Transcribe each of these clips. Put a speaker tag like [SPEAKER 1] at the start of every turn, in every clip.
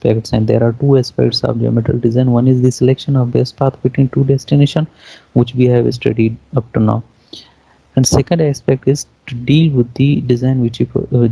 [SPEAKER 1] aspects, and there are two aspects of geometric design. One is the selection of best path between two destination, which we have studied up to now. And second aspect is to deal with the design which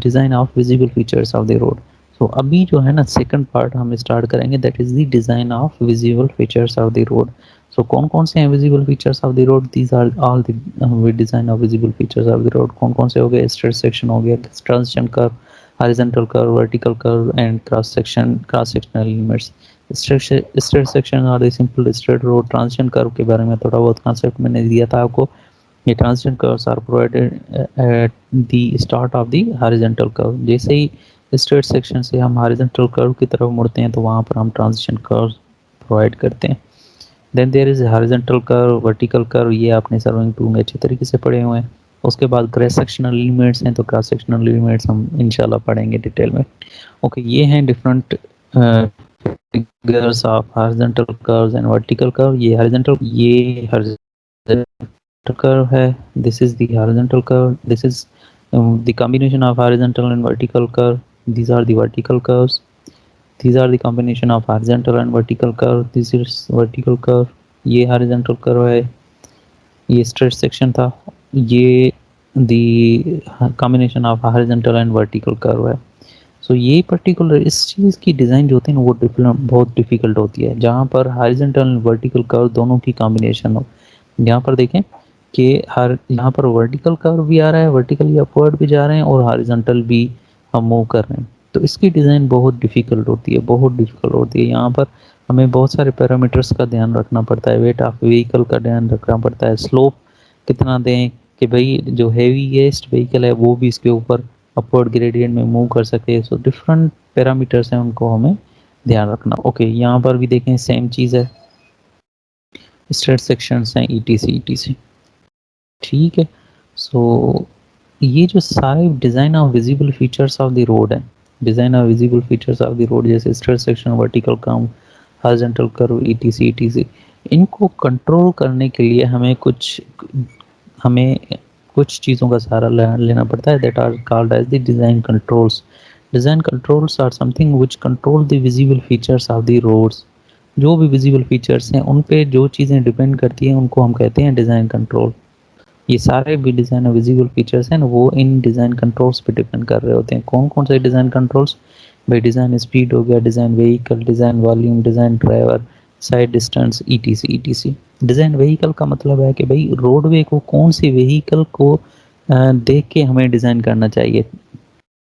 [SPEAKER 1] design of visible features of the road. So अभी जो है ना second part हम start करेंगे, that is the design of visible features of the road. So कौन कौन से हैं visible features of the road? These are all the design of visible features of the road. कौन कौन से हो गए? स्ट्रेट सेक्शन हो गया, transition curve, horizontal curve, vertical curve and cross section, cross sectional limits. Straight section और the simple straight road. Transition curve के बारे में थोड़ा बहुत कॉन्सेप्ट मैंने दिया था आपको. ये transition curves are provided at the start of the horizontal curve. जैसे ही स्ट्रेट सेक्शन से हम हॉरिजॉन्टल कर्व की तरफ मुड़ते हैं तो वहाँ पर हम ट्रांजिशन कर्व प्रोवाइड करते हैं. Then there is horizontal curve, vertical curve, ये आपने सर्विंग टू में अच्छे तरीके से पढ़े हुए हैं. उसके बाद क्रॉस सेक्शनल लिमिट्स हैं, तो क्रॉस सेक्शनल लिमिट्स हम इंशाल्लाह पढ़ेंगे डिटेल में. ओके, ये हैं different figures of horizontal curves and vertical curve. ये हॉरिजॉन्टल curve है, this is the horizontal curve, this is the combination of horizontal and vertical curve. These are the vertical curves, these are the combination of horizontal and vertical curve. This is vertical curve, ये horizontal curve है, ये straight section था, ये the combination of horizontal and vertical curve है. सो ये particular इस चीज़ की design जो होती है ना वो बहुत डिफ़िकल्ट होती है, जहाँ पर हॉरिजॉन्टल एंड वर्टिकल कर्व दोनों की कॉम्बिनेशन हो. यहाँ पर देखें कि हर यहाँ पर वर्टिकल कर्व भी आ रहा है, वर्टिकली अपवर्ड भी जा रहे हैं और हॉरिजॉन्टल भी हम मूव कर रहे हैं, तो इसकी डिज़ाइन बहुत डिफ़िकल्ट होती है, बहुत डिफ़िकल्ट होती है. यहाँ पर हमें बहुत सारे पैरामीटर्स का ध्यान रखना पड़ता है, वेट ऑफ व्हीकल का ध्यान रखना पड़ता है, स्लोप कितना दें कि भाई जो हैवीएस्ट व्हीकल है वो भी इसके ऊपर अपवर्ड ग्रेडियंट में मूव कर सके. सो डिफरेंट पैरामीटर्स हैं, उनको हमें ध्यान रखना. ओके, यहाँ पर भी देखें सेम चीज़ है, स्ट्रेट सेक्शंस हैं, ईटीसी. ठीक है. सो ये जो सारे design of visible features of the road है, design of visible features of the road, जैसे straight section, vertical curve, horizontal curve, etc, इनको कंट्रोल करने के लिए हमें कुछ चीज़ों का सहारा लेना पड़ता है, that are called as the design controls. Design controls are something which control the visible features of the roads. जो भी विजिबल फीचर्स हैं उन पे जो चीज़ें डिपेंड करती हैं उनको हम कहते हैं डिज़ाइन कंट्रोल. ये सारे भी डिज़ाइन विजिबल फीचर्स हैं वो इन डिज़ाइन कंट्रोल्स पे डिपेंड कर रहे होते हैं. कौन कौन से डिज़ाइन कंट्रोल्स? भाई डिज़ाइन स्पीड हो गया, design vehicle, design volume, design driver, side distance, etc. Design vehicle का मतलब है कि भाई रोडवे को कौन सी व्हीकल को देख के हमें डिज़ाइन करना चाहिए.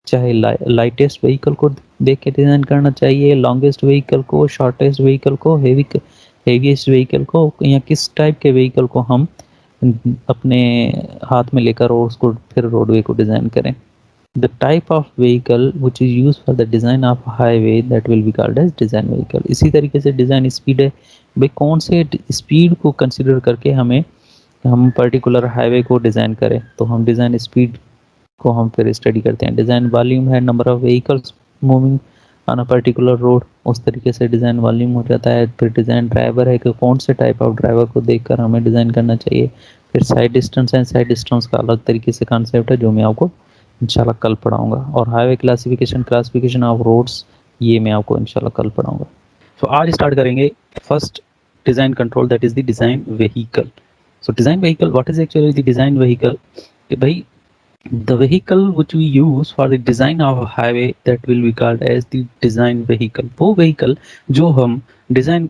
[SPEAKER 1] चाहे लाइटेस्ट व्हीकल को देख के डिज़ाइन करना चाहिए, लॉन्गेस्ट व्हीकल को, शॉर्टेस्ट व्हीकल को, हेवीएस्ट व्हीकल को, या किस टाइप के व्हीकल को हम अपने हाथ में लेकर और उसको फिर रोडवे को डिज़ाइन करें. The type of vehicle which is use for the design of highway that will be called as design vehicle. इसी तरीके से डिज़ाइन स्पीड है, भाई कौन से स्पीड को कंसिडर करके हम पर्टिकुलर हाईवे को डिज़ाइन करें, तो हम डिज़ाइन स्पीड को हम फिर स्टडी करते हैं. डिज़ाइन वॉल्यूम है, number of vehicles moving on a particular road, उस तरीके से डिज़ाइन वॉल्यूम हो जाता है. फिर डिज़ाइन ड्राइवर है कि कौन से टाइप ऑफ ड्राइवर को देखकर हमें डिज़ाइन करना चाहिए. फिर साइड डिस्टेंस है, साइड डिस्टेंस का अलग तरीके से कॉन्सेप्ट है जो मैं आपको इंशाल्लाह कल पढ़ाऊँगा. और हाईवे क्लासिफिकेशन ऑफ रोड्स, ये मैं आपको इंशाल्लाह कल पढ़ाऊँगा. तो आज स्टार्ट करेंगे first design control, that is the design vehicle. So design vehicle, what is actually the design vehicle? कि भाई the vehicle which we use for the design of a highway that will be called as the design vehicle. वो vehicle जो हम design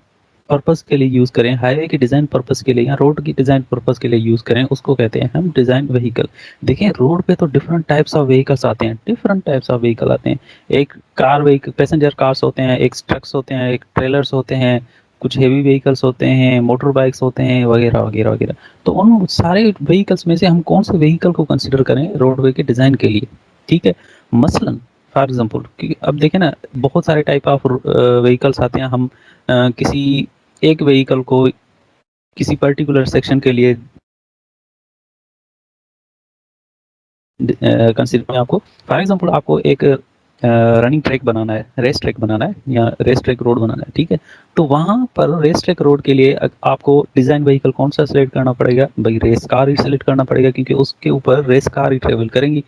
[SPEAKER 1] purpose के लिए use करें, highway के design purpose के लिए या रोड की डिज़ाइन पर्पस के लिए यूज़ करें, उसको कहते हैं हम डिज़ाइन व्हीकल. देखें रोड पे तो डिफरेंट टाइप्स ऑफ व्हीकल्स आते हैं, डिफरेंट टाइप्स ऑफ व्हीकल आते हैं. एक कार व्हीकल, पैसेंजर कार्स होते हैं, एक ट्रक्स होते हैं, एक ट्रेलर्स होते हैं, कुछ हेवी व्हीकल्स होते हैं, मोटर बाइक्स होते हैं, वगैरह वगैरह वगैरह. तो उन सारे व्हीकल्स में से हम कौन से व्हीकल को कंसिडर करें रोडवे के डिज़ाइन के लिए? ठीक है. मसलन फॉर एग्जांपल, क्योंकि अब देखें ना बहुत सारे टाइप ऑफ व्हीकल्स आते हैं, हम किसी एक व्हीकल को किसी पर्टिकुलर सेक्शन के लिए कंसिडर आपको. फॉर एग्जांपल आपको एक रनिंग ट्रैक बनाना है, रेस ट्रैक बनाना है या रेस ट्रैक रोड बनाना है. ठीक है. तो वहाँ पर रेस ट्रैक रोड के लिए आपको डिज़ाइन व्हीकल कौन सा सेलेक्ट करना पड़ेगा? भाई रेस कार ही सेलेक्ट करना पड़ेगा, क्योंकि उसके ऊपर रेस कार ही ट्रेवल करेंगी.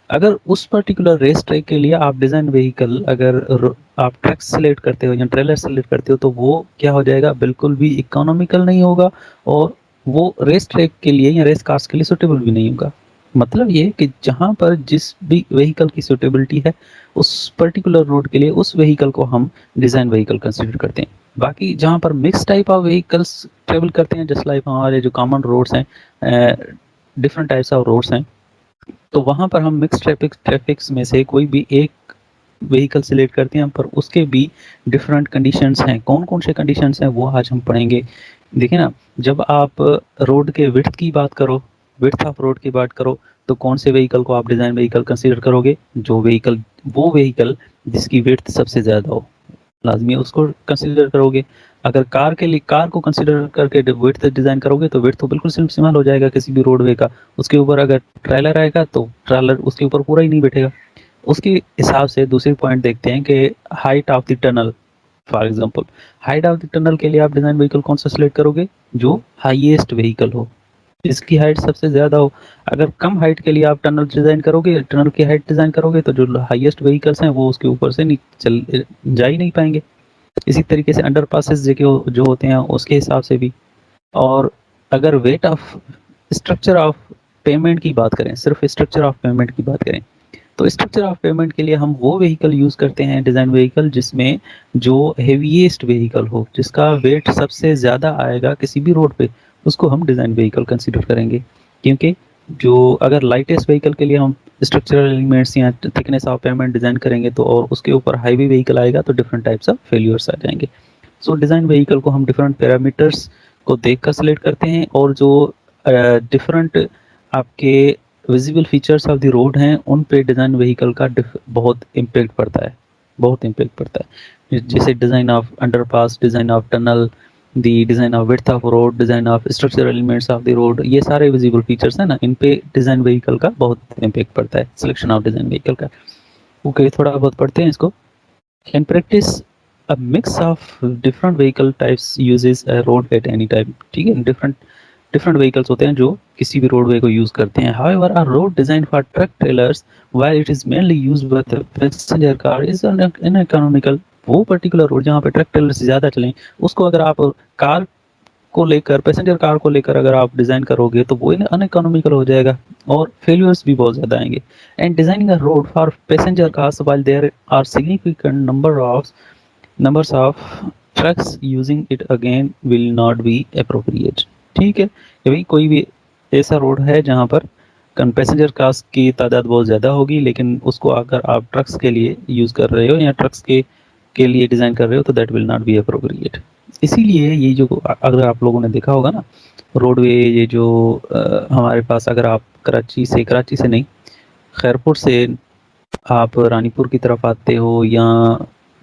[SPEAKER 1] अगर उस पर्टिकुलर रेस ट्रैक के लिए आप डिज़ाइन व्हीकल अगर आप ट्रक सेलेक्ट करते हो या ट्रेलर सेलेक्ट करते हो तो वो क्या हो जाएगा, बिल्कुल भी इकोनॉमिकल नहीं होगा और वो रेस ट्रैक के लिए या रेस कार्स के लिए सूटेबल भी नहीं होगा। मतलब ये कि जहाँ पर जिस भी व्हीकल की सूटेबिलिटी है उस पर्टिकुलर रोड के लिए उस व्हीकल को हम डिज़ाइन व्हीकल कंसिडर करते हैं। बाकी जहाँ पर mix type of vehicles travel करते हैं, जस्ट लाइक हमारे जो कॉमन रोड्स हैं, डिफरेंट टाइप्स ऑफ रोड्स हैं, तो वहाँ पर हम मिक्स ट्रैफिक्स में से कोई भी एक व्हीकल सिलेक्ट करते हैं, पर उसके भी डिफरेंट कंडीशंस हैं। कौन कौन से कंडीशंस हैं वो आज हम पढ़ेंगे। देखिए ना, जब आप रोड के विड्थ की बात करो, विड्थ ऑफ रोड की बात करो, तो कौन से व्हीकल को आप डिज़ाइन व्हीकल कंसीडर करोगे, जो व्हीकल वो व्हीकल जिसकी विड्थ सबसे ज़्यादा हो, लाजमी उसको कंसीडर करोगे। अगर कार के लिए कार को कंसीडर करके विड्थ डिज़ाइन करोगे तो विड्थ तो बिल्कुल सिंपल हो जाएगा किसी भी रोडवे का। उसके ऊपर अगर ट्रेलर आएगा तो ट्रेलर उसके ऊपर पूरा ही नहीं बैठेगा। उसके हिसाब से दूसरी पॉइंट देखते हैं कि height of the tunnel. For example, height of the tunnel के लिए आप डिज़ाइन व्हीकल कौन सा सिलेक्ट करोगे, जो हाईएस्ट व्हीकल हो, जिसकी हाइट सबसे ज़्यादा हो। अगर कम हाइट के लिए आप टनल डिज़ाइन करोगे, टनल की हाइट डिज़ाइन करोगे, तो जो हाईएस्ट व्हीकल्स हैं वो उसके ऊपर से नहीं चल जा ही नहीं पाएंगे। इसी तरीके से अंडर पासेस जो होते हैं उसके हिसाब से भी। और अगर weight of structure of payment की बात करें, सिर्फ स्ट्रक्चर ऑफ पेमेंट की बात करें, तो स्ट्रक्चर ऑफ पेमेंट के लिए हम वो व्हीकल यूज़ करते हैं, डिज़ाइन व्हीकल, जिसमें जो हेवीएस्ट व्हीकल हो, जिसका वेट सबसे ज़्यादा आएगा किसी भी रोड पे, उसको हम डिज़ाइन व्हीकल कंसिडर करेंगे। क्योंकि जो अगर लाइटेस्ट व्हीकल के लिए हम स्ट्रक्चरल एलिमेंट्स या थिकनेस ऑफ पेमेंट डिज़ाइन करेंगे तो और उसके ऊपर हाईवे व्हीकल आएगा तो डिफरेंट टाइप्स ऑफ फेल्यूर्स आ जाएंगे। सो डिज़ाइन व्हीकल को हम डिफरेंट पैरामीटर्स को देख कर सिलेक्ट करते हैं, और जो डिफरेंट आपके visible features of the road हैं उन पे डिज़ाइन व्हीकल का बहुत इम्पेक्ट पड़ता है, बहुत इम्पेक्ट पड़ता है। जैसे design of underpass, design of tunnel, the design of width of road, design of structural elements of the road, ये सारे विजिबल फीचर्स हैं ना, इन पे डिज़ाइन व्हीकल का बहुत इम्पेक्ट पड़ता है सिलेक्शन ऑफ डिज़ाइन व्हीकल का। ओके, थोड़ा बहुत पढ़ते हैं इसको। In practice, a mix of different vehicle types uses a road at any time. ठीक है, different vehicles होते हैं जो किसी भी roadway को use करते हैं। However, a road designed for truck trailers, while it is mainly used with a passenger car, is uneconomical. वो particular road जहाँ पे ट्रक ट्रेलर ज़्यादा चलें, उसको अगर आप कार को लेकर, पैसेंजर कार को लेकर अगर आप डिज़ाइन करोगे तो वो अनइकोनॉमिकल हो जाएगा और फेलियर्स भी बहुत ज़्यादा आएंगे। And designing a road for passenger cars while there are significant numbers of trucks using it again will not be appropriate। ठीक है कि भाई कोई भी ऐसा रोड है जहाँ पर पैसेंजर कार्स की तादाद बहुत ज़्यादा होगी, लेकिन उसको अगर आप ट्रक्स के लिए यूज़ कर रहे हो या ट्रक्स के लिए डिज़ाइन कर रहे हो तो that will not be appropriate. इसीलिए ये जो अगर आप लोगों ने देखा होगा ना, रोडवे ये जो हमारे पास, अगर आप कराची से नहीं, खैरपुर से आप रानीपुर की तरफ आते हो या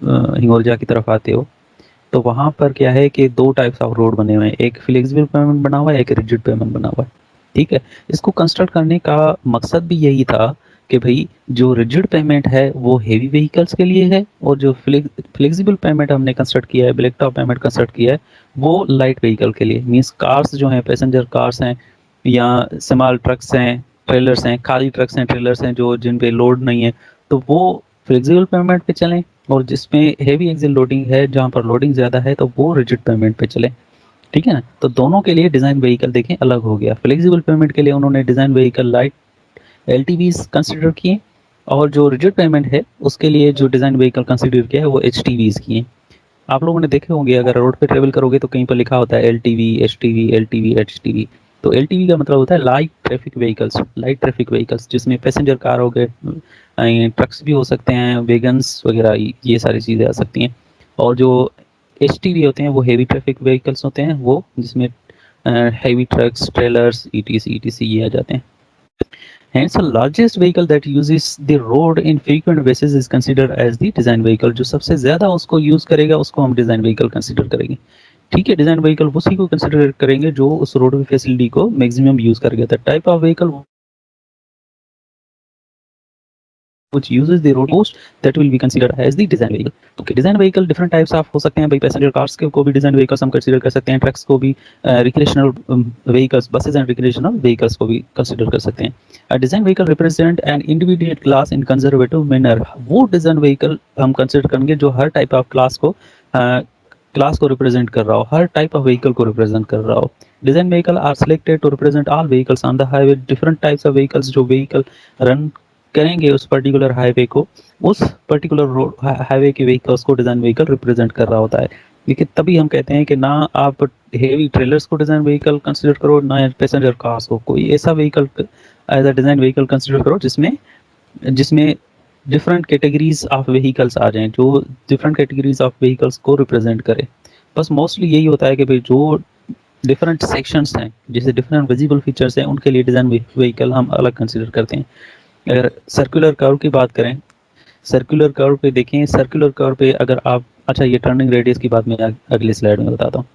[SPEAKER 1] हिंगोलजा की तरफ आते हो, तो वहाँ पर क्या है कि दो टाइप्स ऑफ रोड बने हुए हैं, एक फ्लेक्सिबल पेमेंट बना हुआ है, एक रिजिड पेमेंट बना हुआ है। ठीक है, इसको कंस्ट्रक्ट करने का मकसद भी यही था कि भाई जो रिजिड पेमेंट है वो हेवी व्हीकल्स के लिए है, और जो फ्लेक्सिबल पेमेंट हमने कंस्ट्रक्ट किया है, ब्लैक टॉप पेमेंट कंस्ट्रक्ट किया है, वो लाइट व्हीकल के लिए, मीन्स कार्स जो हैं, पैसेंजर कार्स हैं या स्मॉल ट्रक्स हैं, ट्रेलर्स हैं, खाली ट्रक्स हैं, ट्रेलर्स हैं जो जिन पे लोड नहीं है, तो वो फ्लेक्सिबल पेमेंट पे चलें। और जिसमें हेवी एक्सिल लोडिंग है, जहाँ पर लोडिंग ज़्यादा है, तो वो रिजिड पेमेंट पे चले। ठीक है ना, तो दोनों के लिए डिज़ाइन व्हीकल देखें अलग हो गया। फ्लेक्सिबल पेमेंट के लिए उन्होंने डिज़ाइन व्हीकल लाइट एलटीवीज कंसिडर किए, और जो रिजिड पेमेंट है उसके लिए जो डिज़ाइन व्हीकल कंसिडर किया है वो एचटीवीज किए। आप लोगों ने देखे होंगे, अगर रोड पे ट्रेवल करोगे तो कहीं पर लिखा होता है एलटीवी, एचटीवी, एलटीवी, एचटीवी। तो एलटीवी का मतलब होता है light traffic vehicles, light traffic vehicles जिसमें पैसेंजर कार हो गए, ट्रक्स भी हो सकते हैं, वेगन्स वगैरह, ये सारी चीज़ें आ सकती हैं। और जो एचटीवी होते हैं वो हेवी ट्रैफिक व्हीकल्स होते हैं, वो जिसमें heavy trucks, trailers, etc etc ये आ जाते हैं। Hence, the largest vehicle that uses the road in frequent basis is considered as the design vehicle। जो सबसे ज़्यादा उसको यूज़ करेगा उसको हम डिज़ाइन व्हीकल कंसिडर करेंगे। ठीक है, डिज़ाइन व्हीकल उसी को कंसिडर करेंगे जो उस रोड फैसिलिटी को मैक्सिमम यूज़ कर गया था। Type of vehicle which uses the road post that will be considered as the design vehicle. Okay, design vehicle different types of हो सकते हैं भाई, पैसेंजर कार्स को भी डिजाइन व्हीकल्स हम कंसीडर कर सकते हैं, ट्रक्स को भी, recreational vehicles, buses and recreational vehicles को भी कंसीडर कर सकते हैं। Design vehicle represent an individual class in conservative manner, वो डिजाइन व्हीकल हम कंसीडर करेंगे जो हर टाइप ऑफ क्लास को रिप्रेजेंट कर रहा हो, हर टाइप ऑफ व्हीकल को रिप्रेजेंट कर रहा हो। Design vehicle are selected to represent all vehicles on the highway, different types of vehicles जो व्हीकल रन करेंगे उस पर्टिकुलर हाईवे को, उस पर्टिकुलर रोड हाईवे के व्हीकल्स को डिजाइन व्हीकल रिप्रेजेंट कर रहा होता है। लेकिन तभी हम कहते हैं कि ना आप हेवी ट्रेलर्स को डिजाइन व्हीकल कंसीडर करो, ना पैसेंजर कार्स को, कोई ऐसा vehicle as a design vehicle consider करो जिसमें जिसमें डिफरेंट कैटेगरीज ऑफ व्हीकल्स आ जाएं, जो डिफरेंट कैटेगरीज ऑफ व्हीकल्स को रिप्रेजेंट करे। बस मोस्टली यही होता है कि भाई जो डिफरेंट सेक्शंस हैं, जैसे डिफरेंट विजिबल फीचर्स हैं, उनके लिए डिजाइन व्हीकल हम अलग कंसीडर करते हैं। अगर सर्कुलर कर्व की बात करें, सर्कुलर कर्व पे देखें, सर्कुलर कर्व पे अगर आप, अच्छा ये टर्निंग रेडियस की बात मैं अगली स्लाइड में बताता हूँ।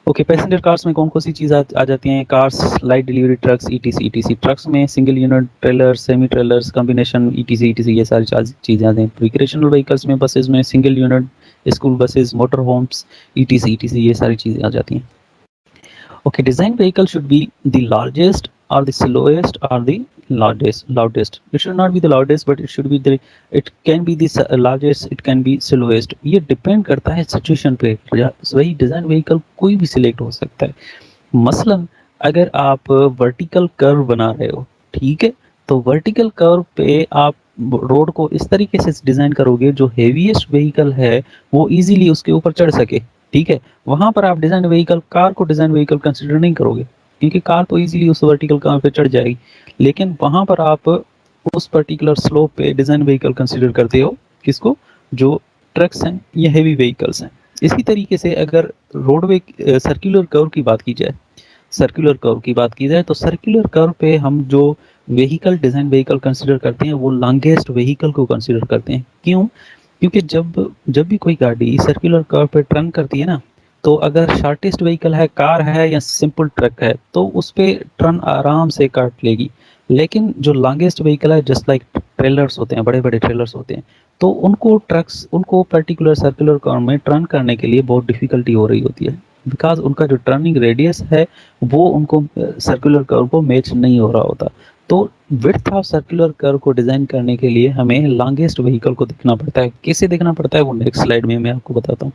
[SPEAKER 1] ओके, पैसेंजर कार्स में कौन कौन सी चीज़ आ जाती हैं? Cars, light delivery trucks, etc etc. Trucks में single unit, trailer, semi trailers, combination, etc etc, ये सारी चीज़ें आती हैं। रिक्रिएशनल व्हीकल्स में, बसेज में single unit, school buses, motor homes, etc etc, ये सारी चीज़ें आ जाती हैं। Okay, design vehicle should be the largest or the slowest or the loudest. It should not be the loudest, but it should be the, it can be the largest, it can be slowest. ये depend करता है situation पे, वही design vehicle कोई भी select हो सकता है। मसलन अगर आप वर्टिकल कर्व बना रहे हो, ठीक है, तो वर्टिकल कर्व पे आप रोड को इस तरीके से डिजाइन करोगे जो हेवीएस्ट व्हीकल है वो इजीली उसके ऊपर चढ़ सके, ठीक है। वहां पर आप डिजाइन व्हीकल, कार को डिजाइन व्हीकल कंसिडर नहीं करोगे, क्योंकि कार तो इजीली उस वर्टिकल कर्व पे चढ़ जाएगी, लेकिन वहां पर आप उस पर्टिकुलर स्लोप पे डिजाइन व्हीकल कंसिडर करते हो किसको? जो ट्रक्स हैं या हेवी व्हीकल्स हैं। इसी तरीके से अगर रोडवे सर्कुलर कर्व की बात की जाए, सर्कुलर कर्व की बात की जाए तो सर्कुलर कर्व पे हम जो व्हीकल डिजाइन व्हीकल कंसिडर करते हैं वो लॉन्गेस्ट व्हीकल को कंसिडर करते हैं। क्यों? क्योंकि जब भी कोई गाड़ी सर्कुलर कर्व पे टर्न करती है ना, तो अगर शॉर्टेस्ट व्हीकल है, कार है या सिंपल ट्रक है, तो उस पे टर्न आराम से काट लेगी। लेकिन जो लॉन्गेस्ट व्हीकल है, जस्ट लाइक ट्रेलर्स होते हैं, बड़े बड़े ट्रेलर्स होते हैं, तो उनको पर्टिकुलर सर्कुलर कर्व में टर्न करने के लिए बहुत डिफिकल्टी हो रही होती है, बिकॉज उनका जो टर्निंग रेडियस है वो उनको सर्कुलर कर्व को मैच नहीं हो रहा होता। तो विड्थ ऑफ सर्कुलर कर्व को डिजाइन करने के लिए हमें लॉन्गेस्ट व्हीकल को देखना पड़ता है। कैसे देखना पड़ता है वो नेक्स्ट स्लाइड में मैं आपको बताता हूँ।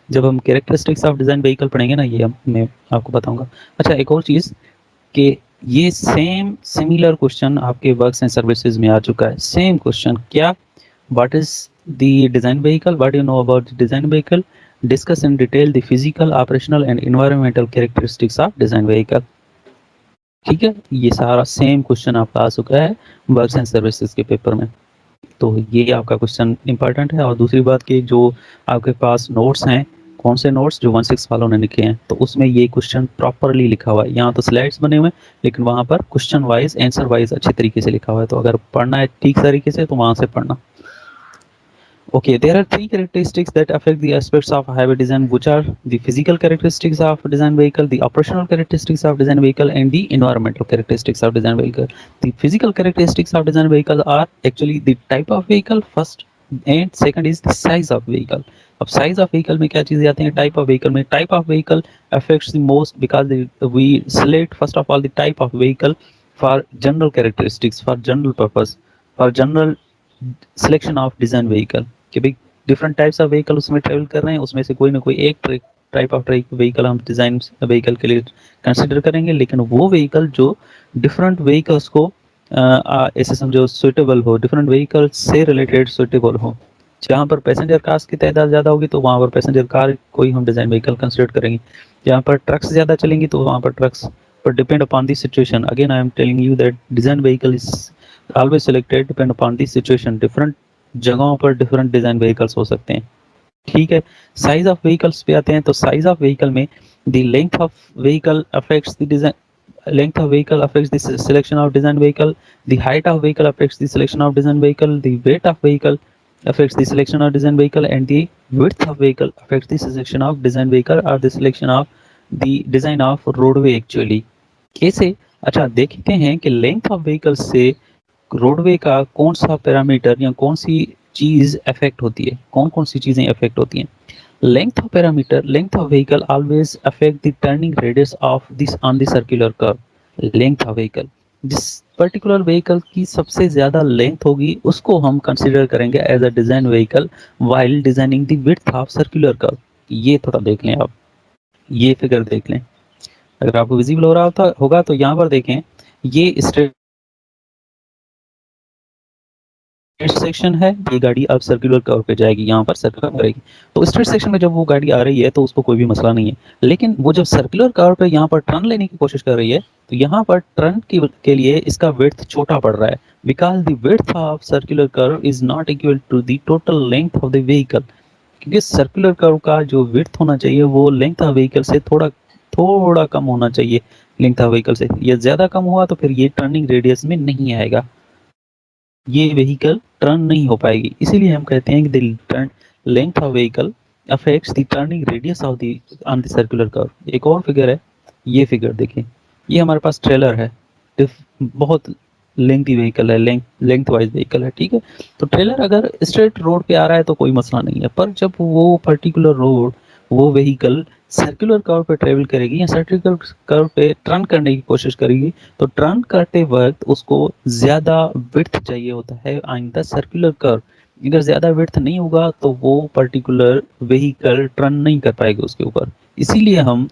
[SPEAKER 1] जब हम कैरेक्टरिस्टिक्स ऑफ डिजाइन व्हीकल पढ़ेंगे ना, ये मैं आपको बताऊंगा। अच्छा, एक और चीज कि ये सेम सिमिलर क्वेश्चन आपके वर्क्स एंड सर्विसेज में आ चुका है। सेम क्वेश्चन, क्या? What is the design vehicle, what you know about the design vehicle, discuss in detail the physical, operational and environmental characteristics of design vehicle. ठीक है, ये सारा same question आपका आ चुका है वर्क्स एंड सर्विसेज के paper में, तो ये आपका क्वेश्चन इंपॉर्टेंट है। और दूसरी बात कि जो आपके पास नोट्स हैं, कौन से नोट्स? जो 16 वालों ने लिखे हैं, तो उसमें ये क्वेश्चन प्रॉपरली लिखा हुआ है। यहाँ तो स्लाइड्स बने हुए हैं, लेकिन वहाँ पर क्वेश्चन वाइज, आंसर वाइज अच्छे तरीके से लिखा हुआ है। तो अगर पढ़ना है ठीक तरीके से तो वहाँ से पढ़ना। Okay, there are three characteristics that affect the aspects of highway design, which are the physical characteristics of design vehicle, the operational characteristics of design vehicle, and the environmental characteristics of design vehicle. The physical characteristics of design vehicle are actually the type of vehicle first, and second is the size of vehicle. अब size of vehicle में क्या चीजें आती हैं? Type of vehicle में, type of vehicle affects the most because we select first of all the type of vehicle for general characteristics, for general purpose, for general selection of design vehicle, कि भाई different types of vehicle उसमें travel कर रहे हैं, उसमें से कोई ना कोई एक टाइप ऑफ व्हीकल हम डिजाइन व्हीकल के लिए कंसिडर करेंगे, लेकिन वो व्हीकल जो डिफरेंट व्हीकल्स को ऐसे समझो सुइटेबल हो, डिफरेंट व्हीकल से रिलेटेड सुइटेबल हो। जहाँ पर पैसेंजर कार्स की तादाद ज़्यादा होगी तो वहाँ पर पैसेंजर कार को ही हम डिजाइन व्हीकल कंसिडर करेंगे। जहाँ पर ट्रक्स ज़्यादा चलेंगी तो वहाँ पर ट्रक्स, पर depend upon the situation. Again I am telling you that design vehicle is always selected depend upon the situation। Different जगहों पर डिफरेंट डिजाइन व्हीकल्स हो सकते हैं, ठीक है। साइज ऑफ व्हीकल्स पे आते हैं, तो साइज ऑफ व्हीकल में the length of vehicle affects the design, length of vehicle affects the selection of design vehicle, the height of vehicle affects the selection of design vehicle, the weight of vehicle affects the selection of design vehicle, and the width of vehicle affects the selection of design vehicle or the selection of the design of roadway actually। कैसे? अच्छा, देखते हैं कि length of vehicle से roadway का कौन सा parameter या कौन सी चीज अफेक्ट होती है, कौन कौन सी चीजें अफेक्ट होती हैं? Length of parameter, length of vehicle always affect the turning radius of this on the circular curve. Length of vehicle, जिस पर्टिकुलर व्हीकल की सबसे ज्यादा लेंथ होगी उसको हम कंसिडर करेंगे as a design vehicle while designing the width of circular curve. ये थोड़ा देख लें आप, ये फिगर देख लें, अगर आपको विजिबल हो रहा होगा तो यहाँ पर देखें, ये स्ट्रेट सेक्शन है, ये गाड़ी अब सर्कुलर कर्व पे जाएगी, यहाँ पर सर्कुलर करेगी। तो स्ट्रेट सेक्शन में जब वो गाड़ी आ रही है तो उसको कोई भी मसला नहीं है, लेकिन वो जब सर्कुलर कर्व पे यहाँ पर टर्न लेने की कोशिश कर रही है तो यहाँ पर टर्न के लिए इसका विड्थ छोटा पड़ रहा है, because the width of circular curve is not equal to the total length of the vehicle. क्योंकि सर्कुलर कर्व का जो विड्थ होना चाहिए वो लेंथ ऑफ व्हीकल से थोड़ा थोड़ा कम होना चाहिए, लेंथ ऑफ व्हीकल से ये ज्यादा कम हुआ तो फिर ये टर्निंग रेडियस में नहीं आएगा, ये व्हीकल टर्न नहीं हो पाएगी। इसीलिए हम कहते हैं कि the turn length of vehicle affects the turning radius of the on the circular curve. एक और फिगर है, ये फिगर देखिए, ये हमारे पास ट्रेलर है, बहुत लेंथी व्हीकल है, लेंथ वाइज व्हीकल है, ठीक है। तो ट्रेलर अगर स्ट्रेट रोड पे आ रहा है तो कोई मसला नहीं है, पर जब वो पर्टिकुलर रोड, वो व्हीकल सर्कुलर कर्व पे ट्रेवल करेगी या सर्कुलर कर्व पे टर्न करने की कोशिश करेगी तो टर्न करते वक्त उसको ज्यादा विड्थ चाहिए होता है ऑन द सर्कुलर कर्व। अगर ज्यादा विड्थ नहीं होगा तो वो पर्टिकुलर व्हीकल टर्न नहीं कर पाएगी उसके ऊपर। इसीलिए हम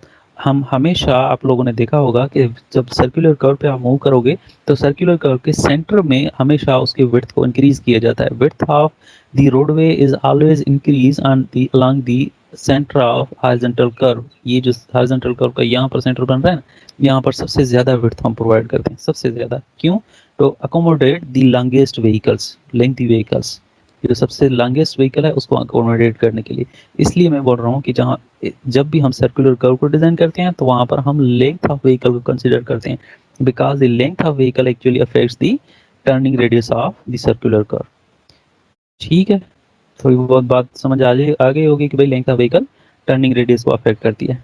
[SPEAKER 1] हमेशा, आप लोगों ने देखा होगा कि जब सर्कुलर कर्व पे आप मूव करोगे तो सर्कुलर कर्व के सेंटर में हमेशा उसके विड्थ को इंक्रीज किया जाता है। Width of the roadway is always increase on the along the centre of horizontal curve. ये जो हॉरिजॉन्टल कर्व का यहाँ पर सेंटर बन रहा है ना, यहाँ पर सबसे ज्यादा विड्थ हम प्रोवाइड करते हैं, सबसे ज्यादा। क्यों? तो accommodate the longest vehicles, lengthy vehicles, जो सबसे लॉन्गेस्ट व्हीकल है उसको अकोमोडेट करने के लिए। इसलिए मैं बोल रहा हूँ कि जहाँ, जब भी हम सर्कुलर कर्व को डिजाइन करते हैं तो वहां पर हम लेंथ ऑफ व्हीकल को कंसिडर करते हैं, because the length of vehicle actually affects the turning radius of the circular curve. ठीक है, थोड़ी बहुत बात समझ आ गई होगी कि भाई length of vehicle turning radius को अफेक्ट करती है।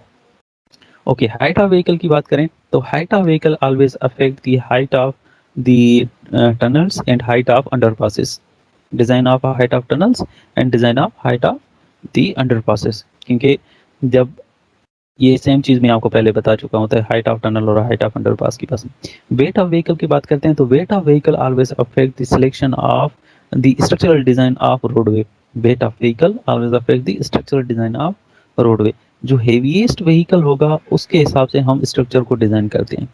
[SPEAKER 1] ओके, हाइट ऑफ व्हीकल की बात करें तो height of vehicle always affect the height of the tunnels and height of underpasses. Design of height of tunnels and design of height of the underpasses, क्योंकि जब ये same चीज मैं आपको पहले बता चुका हूँ, हाइट ऑफ टनल और हाइट ऑफ अंडरपास की पास। वेट ऑफ व्हीकल की बात करते हैं तो weight of vehicle always affect the selection of the structural design of roadway. Weight of vehicle always affect the structural design of roadway. जो heaviest vehicle होगा उसके हिसाब से हम स्ट्रक्चर को डिजाइन करते हैं,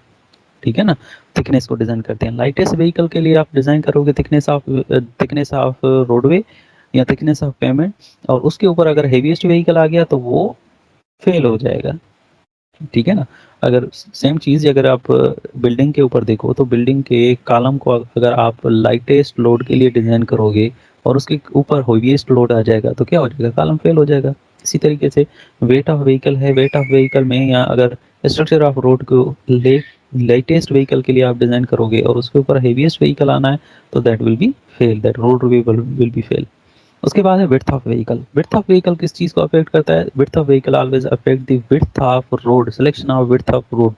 [SPEAKER 1] ठीक है ना, थिकनेस को डिजाइन करते हैं। लाइटेस्ट व्हीकल के लिए आप डिजाइन करोगे थिकनेस ऑफ रोडवे या थिकनेस ऑफ पेमेंट, और उसके ऊपर अगर हेवीएस्ट व्हीकल आ गया तो वो फेल हो जाएगा, ठीक है ना। अगर सेम चीज अगर आप बिल्डिंग के ऊपर देखो तो बिल्डिंग के कॉलम को अगर आप लाइटेस्ट लोड के लिए डिजाइन करोगे और उसके ऊपर हेवीएस्ट लोड आ जाएगा तो क्या हो जाएगा, कॉलम फेल हो जाएगा। इसी तरीके से वेट ऑफ व्हीकल है, वेट ऑफ व्हीकल में या अगर स्ट्रक्चर ऑफ रोड को लाइटेस्ट व्हीकल के लिए आप डिजाइन करोगे और उसके ऊपर हेवीएस्ट व्हीकल आना है तो that will B fail, that road will be fail. उसके बाद है width of vehicle. Width of vehicle किस चीज को अफेक्ट करता है? Width of vehicle always affect the width of road, selection of width of road.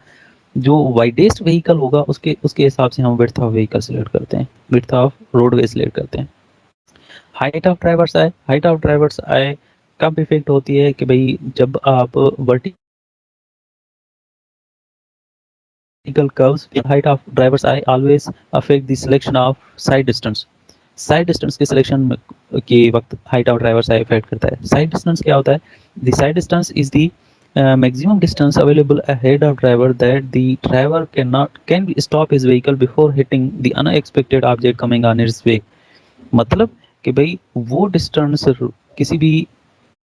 [SPEAKER 1] जो वाइडेस्ट व्हीकल होगा उसके उसके हिसाब से हम विड्थ ऑफ व्हीकल सिलेक्ट करते हैं, विड्थ ऑफ रोडवे सिलेक्ट करते हैं। Height of driver's eye, height of driver's eye कब इफेक्ट होती है कि भाई जब आप vertical curves, height of driver's eye always affect the selection of side distance. Side distance के सिलेक्शन के वक्त height of driver's eye effect करता है। साइड डिस्टेंस क्या होता है? The sight distance is the maximum distance available ahead of driver that the driver can stop his vehicle before hitting the unexpected object coming on his way। मतलब कि भाई वो distance किसी भी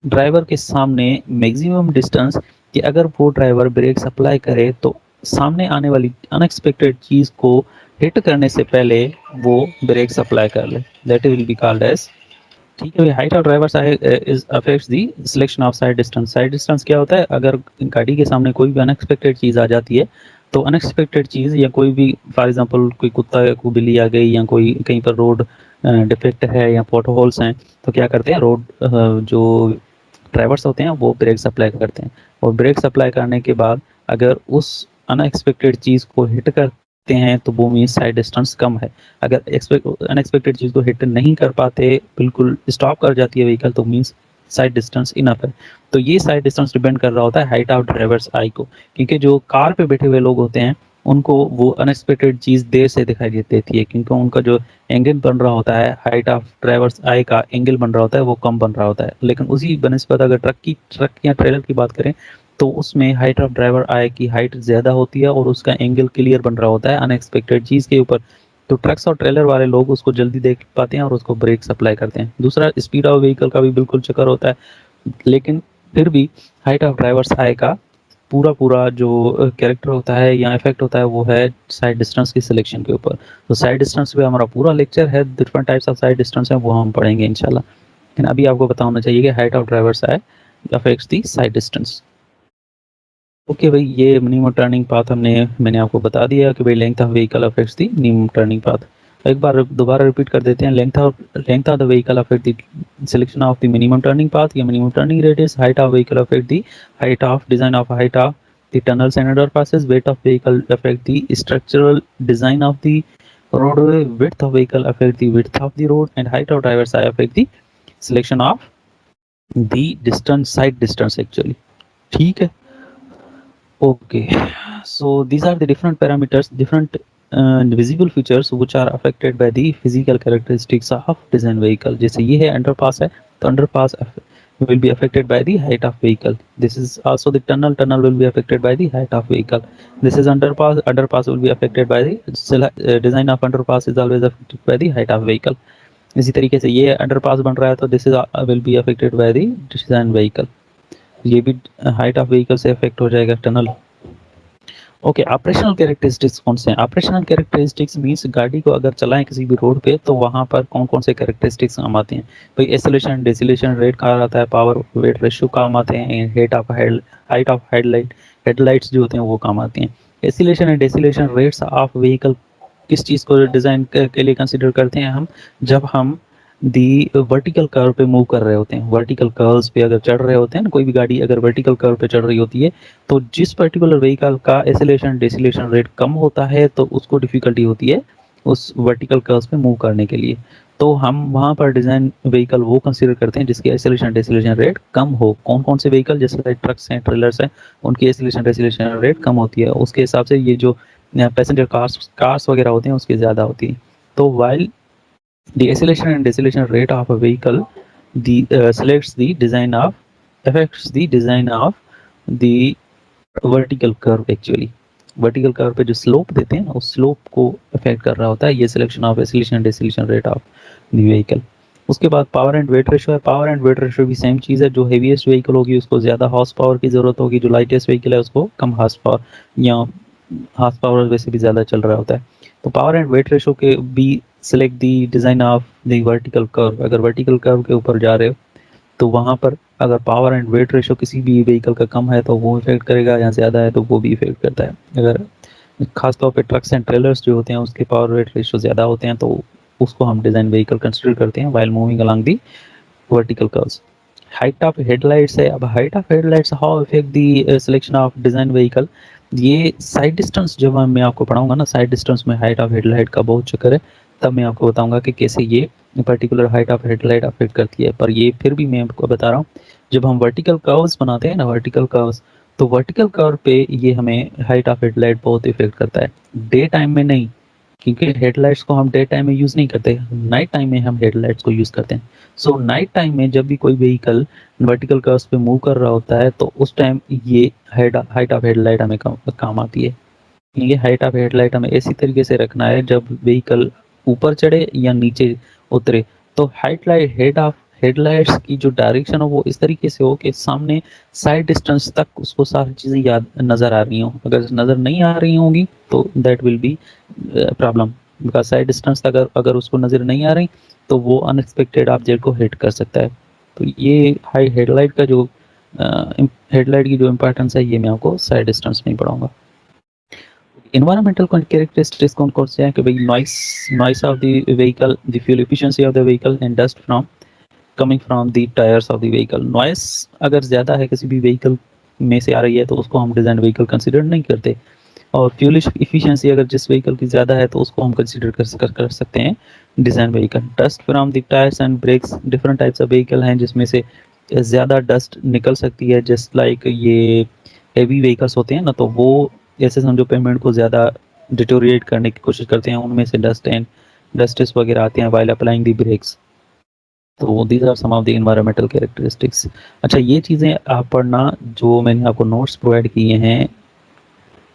[SPEAKER 1] ड्राइवर के सामने मैक्सिमम डिस्टेंस कि अगर वो ड्राइवर ब्रेक अप्लाई करे तो सामने आने वाली अनएक्सपेक्टेड चीज को हिट करने से पहले वो ब्रेक अप्लाई कर ले, that will be called as, ठीक है। Height of driver is affects the selection of side distance. Side distance क्या होता है? अगर गाड़ी के सामने कोई भी अनएक्सपेक्टेड चीज आ जाती है तो अनएक्सपेक्टेड चीज या कोई भी, फॉर एग्जांपल कोई कुत्ता या कोई बिल्ली आ गई या कोई कहीं पर रोड डिफेक्ट है या पोट होल्स हैं तो क्या करते हैं, रोड जो ड्राइवर्स होते हैं वो ब्रेक अप्लाई करते हैं, और ब्रेक अप्लाई करने के बाद अगर उस अनएक्सपेक्टेड चीज को हिट कर हैं तो वो मीन्स साइड डिस्टेंस कम है। अगर अनएक्सपेक्टेड चीज़ को हिट नहीं कर पाते, बिल्कुल स्टॉप कर जाती है व्हीकल, तो मीन्स साइड डिस्टेंस इनफ है। तो ये साइड डिस्टेंस डिपेंड कर रहा होता है हाइट ऑफ ड्राइवर्स आई को, क्योंकि जो कार पे बैठे हुए लोग होते हैं उनको वो अनएक्सपेक्टेड चीज़ देर से दिखाई देती है, क्योंकि उनका जो एंगल बन रहा होता है, हाइट ऑफ ड्राइवर्स आई का एंगल बन रहा होता है वो कम बन रहा होता है। लेकिन उसी बनस्पत अगर ट्रक या ट्रेलर की बात करें तो उसमें हाइट ऑफ ड्राइवर आई की हाइट ज़्यादा होती है और उसका एंगल क्लियर बन रहा होता है अनएक्सपेक्टेड चीज़ के ऊपर। तो ट्रक्स और ट्रेलर वाले लोग उसको जल्दी देख पाते हैं और उसको ब्रेक सप्लाई करते हैं। दूसरा, स्पीड ऑफ व्हीकल का भी बिल्कुल चक्कर होता है, लेकिन फिर भी हाइट ऑफ ड्राइवर्स आई का पूरा पूरा जो कैरेक्टर होता है या इफेक्ट होता है वो है साइड डिस्टेंस की सिलेक्शन के ऊपर। तो साइड डिस्टेंस पे हमारा पूरा लेक्चर है, different types of side distance है, वो हम पढ़ेंगे इंशाल्लाह। लेकिन अभी आपको पता होना चाहिए कि height of drivers I affects the side distance. Okay भाई, ये मिनिमम टर्निंग पाथ मैंने आपको बता दिया कि भाई length of vehicle affects the minimum turning path. एक बार दोबारा रिपीट कर देते हैं। Length of the vehicle affect the selection of the minimum turning path या minimum turning radius. Height of vehicle affect the height of design of height of the tunnels and underpasses. Weight of vehicle affect the structural design of the roadway. Width of vehicle affect the width of the road, and height of driver's eye affect the selection of the distance, side distance actually. ठीक है, okay. So these are the different parameters, different visible features which are affected by the physical characteristics of design vehicle. जैसे ये है underpass है, तो underpass will be affected by the height of vehicle. This is also the tunnel will be affected by the height of vehicle. This is underpass will be affected by the design of underpass is always affected by the height of vehicle. इसी तरीके से ये underpass बन रहा है तो this is will be affected by the design vehicle, ये भी हाइट ऑफ व्हीकल से अफेक्ट हो जाएगा टनल। ओके, ऑपरेशनल कैरेक्टरिस्टिक्स कौन से हैं? ऑपरेशनल कैरेक्टरिस्टिक्स मींस गाड़ी को अगर चलाएं किसी भी रोड पे तो वहां पर कौन कौन से कैरेक्टरिस्टिक्स काम आते हैं। भाई एक्सेलरेशन, डिसेलेरेशन रेट काम आता है, पावर वेट रेशियो काम आते हैं, हाइट ऑफ हेडलाइट्स जो होते हैं वो काम आते हैं। Acceleration and deceleration rates of vehicle किस चीज़ को डिज़ाइन के लिए कंसिडर करते हैं हम, जब हम दी वर्टिकल कर्व पे मूव कर रहे होते हैं। वर्टिकल कर्व्स पे अगर चढ़ रहे होते हैं ना, कोई भी गाड़ी अगर वर्टिकल कर्व पे चढ़ रही होती है तो जिस पर्टिकुलर व्हीकल का एक्सेलरेशन डिसेलेरेशन रेट कम होता है तो उसको डिफिकल्टी होती है उस वर्टिकल कर्व्स पे मूव करने के लिए। तो हम वहाँ पर डिज़ाइन व्हीकल वो कंसिडर करते हैं जिसकी एक्सेलरेशन डिसेलेरेशन रेट कम हो। कौन कौन से व्हीकल, जैसे ट्रक्स हैं, ट्रेलर्स हैं, उनकी एक्सेलरेशन डिसेलेरेशन रेट कम होती है, उसके हिसाब से ये जो पैसेंजर कार्स वगैरह होते हैं उसकी ज़्यादा होती है। तो while the acceleration and deceleration rate of a vehicle selects the design of affects the design of the vertical curve actually। Vertical curve पे जो स्लोप देते हैं उस स्लोप को अफेक्ट कर रहा होता है ये selection of acceleration deceleration rate of the vehicle. उसके बाद पावर एंड वेट रेशियो है। पावर एंड वेट रेशियो भी सेम चीज़ है, जो हेवीएस्ट व्हीकल होगी उसको ज़्यादा हॉर्स पावर की ज़रूरत होगी, जो लाइटेस्ट व्हीकल है उसको कम हॉर्स पावर या हॉर्स पावर वैसे भी ज़्यादा चल रहा होता है। तो पावर एंड वेट रेशियो के be select the design of the vertical curve. अगर वर्टिकल कर्व के ऊपर जा रहे हो तो वहाँ पर अगर पावर एंड वेट रेशियो किसी भी व्हीकल का कम है तो वो इफेक्ट करेगा, या ज़्यादा है तो वो भी इफेक्ट करता है। अगर खासतौर पे ट्रक्स एंड ट्रेलर्स जो होते हैं उसके पावर वेट रेशियो ज़्यादा होते हैं तो उसको हम डिज़ाइन व्हीकल कंसिडर करते हैं while moving along the vertical curves. Height of headlights है। अब height of headlights how effect the selection of design vehicle. ये साइड डिस्टेंस जब मैं आपको पढ़ाऊंगा ना, साइड डिस्टेंस में हाइट ऑफ हेडलाइट का बहुत चक्कर है, तब मैं आपको बताऊंगा कि कैसे ये particular height of headlight affect करती है। पर ये फिर भी मैं आपको बता रहा हूँ, जब हम वर्टिकल कर्व्स बनाते हैं ना, वर्टिकल कर्व्स, तो वर्टिकल कर्व पे ये हमें हाइट ऑफ हेडलाइट बहुत इफेक्ट करता है, डे टाइम में नहीं, क्योंकि हेडलाइट्स को हम डे टाइम में यूज़ नहीं करते, नाइट टाइम में हम हेडलाइट्स को यूज़ करते हैं। सो नाइट टाइम में जब भी कोई व्हीकल वर्टिकल कर्व्स पे मूव कर रहा होता है तो उस टाइम ये हाइट ऑफ हेडलाइट हमें काम आती है। ये हाइट ऑफ हेडलाइट हमें ऐसी तरीके से रखना है जब व्हीकल ऊपर चढ़े या नीचे उतरे, तो हेडलाइट्स की जो डायरेक्शन हो वो इस तरीके से हो कि सामने साइड डिस्टेंस तक उसको सारी चीज़ें याद नज़र आ रही हों। अगर नज़र नहीं आ रही होंगी तो that will B problem, because side distance तक अगर उसको नज़र नहीं आ रही तो वो अनएक्सपेक्टेड ऑब्जेक्ट को हिट कर सकता है। तो ये हाई हेडलाइट का जो हेडलाइट की जो इम्पोर्टेंस है ये मैं आपको साइड डिस्टेंस में ही पढ़ाऊंगा। इन्वायरमेंटल कैरेक्टरिस्टिक्स कौन कौन से हैं कि भाई noise of the vehicle, the fuel efficiency of the vehicle and dust from coming from the tyres of the vehicle. Noise अगर ज़्यादा है किसी भी व्हीकल में से आ रही है तो उसको हम डिज़ाइन व्हीकल कंसिडर नहीं करते। और फ्यूल इफिशिएंसी अगर जिस व्हीकल की ज़्यादा है तो उसको हम कंसीडर कर सकते हैं design vehicle. Dust from the tyres and brakes, different types of vehicle हैं जिसमें से ज़्यादा डस्ट निकल सकती है, जस्ट लाइक ये हेवी व्हीकल्स होते हैं ना, तो वो ऐसे समझो पेमेंट को ज़्यादा डिटोरिएट करने की कोशिश करते हैं, उनमें से डस्ट एंड डस्टिस वगैरह आते हैं वाइल अप्लाइंग द ब्रेक्स। तो these are some of the environmental characteristics. अच्छा, ये चीज़ें आप पढ़ना, जो मैंने आपको नोट्स प्रोवाइड किए हैं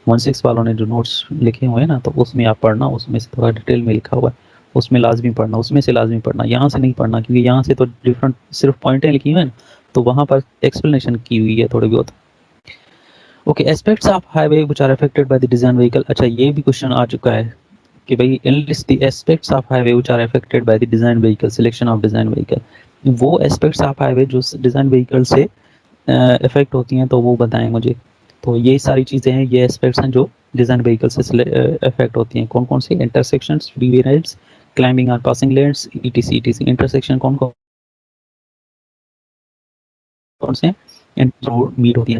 [SPEAKER 1] 16 वालों ने जो नोट्स लिखे हुए हैं ना, तो उसमें आप पढ़ना, उसमें से थोड़ा डिटेल में लिखा हुआ है, उसमें लाजमी पढ़ना, उसमें से लाजमी पढ़ना, यहाँ से नहीं पढ़ना, क्योंकि यहाँ से तो डिफरेंट सिर्फ पॉइंटें लिखी हुई हैं, तो वहाँ पर एक्सप्लेनेशन की हुई है थोड़ी बहुत। Okay, aspects of highway which are affected by the design vehicle. अच्छा, ये भी क्वेश्चन आ चुका है कि भाई enlist the aspects of highway which are affected by the design vehicle, selection of design vehicle. वो एस्पेक्ट्स ऑफ हाईवे जो डिजाइन व्हीकल से इफेक्ट होती हैं तो वो बताएं मुझे। तो ये सारी चीज़ें हैं, ये एस्पेक्ट्स हैं जो डिजाइन व्हीकल से इफेक्ट होती हैं। कौन कौन सी? इंटरसेक्शंस, फ्रीवे राइड्स, क्लाइंबिंग और passing lens, etc etc. Intersection कौन कौन से? रोड मीट होती है,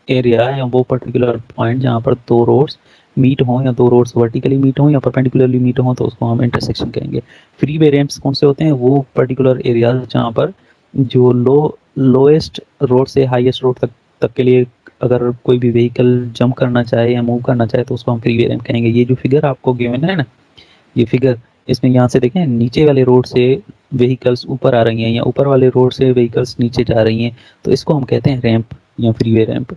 [SPEAKER 1] एरिया या वो पर्टिकुलर पॉइंट जहाँ पर दो रोड्स मीट हों, या दो रोड्स वर्टिकली मीट हों या परपेंडिकुलरली मीट हों, तो उसको हम इंटरसेक्शन कहेंगे। फ्री वेरिएंट्स कौन से होते हैं? वो पर्टिकुलर एरियाज जहाँ पर जो लोएस्ट रोड से हाईएस्ट रोड तक के लिए अगर कोई भी व्हीकल जंप करना चाहे या मूव करना चाहे तो उसको हम फ्री वेरिएंट कहेंगे। ये जो फिगर आपको गिवन है ना, ये फिगर, इसमें यहाँ से देखें, नीचे वाले रोड से व्हीकल्स ऊपर आ रही हैं या ऊपर वाले रोड से व्हीकल्स नीचे जा रही हैं, तो इसको हम कहते हैं रैंप या फ्रीवे रैंप।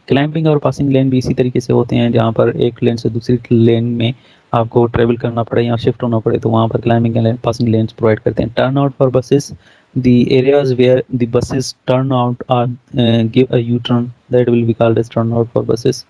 [SPEAKER 1] क्लैंपिंग और पासिंग लेन भी इसी तरीके से होते हैं, जहाँ पर एक लेन से दूसरी लेन में आपको ट्रेवल करना पड़े या शिफ्ट होना पड़े, तो वहाँ पर climbing and passing lens provide करते हैं। Turn out for buses, the areas where the buses turn out or give a U-turn, that will be called as turn out for buses.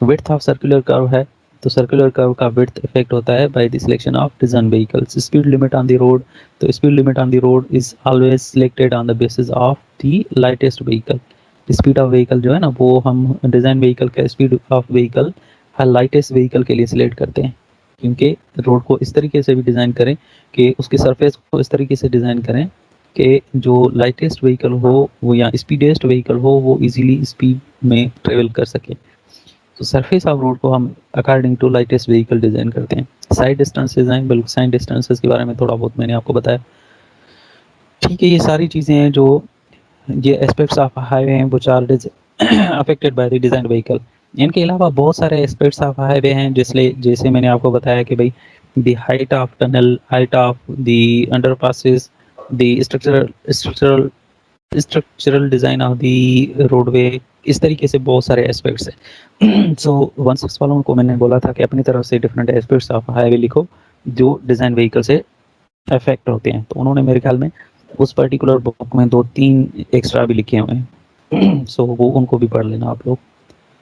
[SPEAKER 1] Width of circular curve है, तो circular curve का width effect होता है by the selection of design vehicles. Speed limit on the road, तो speed limit on the road is always selected on the basis of the lightest vehicle. Speed of vehicle जो है ना, वो हम design vehicle का speed of vehicle lightest vehicle के लिए select करते हैं, क्योंकि रोड को इस तरीके से भी डिज़ाइन करें कि उसके सरफेस को इस तरीके से डिज़ाइन करें कि जो लाइटेस्ट व्हीकल हो वो या स्पीडेस्ट व्हीकल हो वो इजीली स्पीड में ट्रेवल कर सके। तो सरफेस ऑफ रोड को हम according to lightest vehicle design करते हैं। साइड डिस्टेंस डिज़ाइन, बिल्कुल साइड डिस्टेंसेस के बारे में थोड़ा बहुत मैंने आपको बताया। ठीक है, ये सारी चीज़ें हैं जो ये एस्पेक्ट्स ऑफ हाईवे हैं which are affected by the design vehicle. इनके अलावा बहुत सारे एस्पेक्ट्स ऑफ हाईवे हैं, जैसे मैंने आपको बताया कि भाई the height of tunnel, height of the underpasses, the structural design of the roadway, इस तरीके से बहुत सारे एस्पेक्ट्स हैं। सो 16 वालों को मैंने बोला था कि अपनी तरफ से डिफरेंट एस्पेक्ट्स ऑफ हाईवे लिखो जो डिज़ाइन व्हीकल से इफेक्ट होते हैं, तो उन्होंने मेरे ख्याल में उस पर्टिकुलर बुक में 2-3 एक्स्ट्रा भी लिखे हुए हैं। सो वो उनको भी पढ़ लेना आप लोग।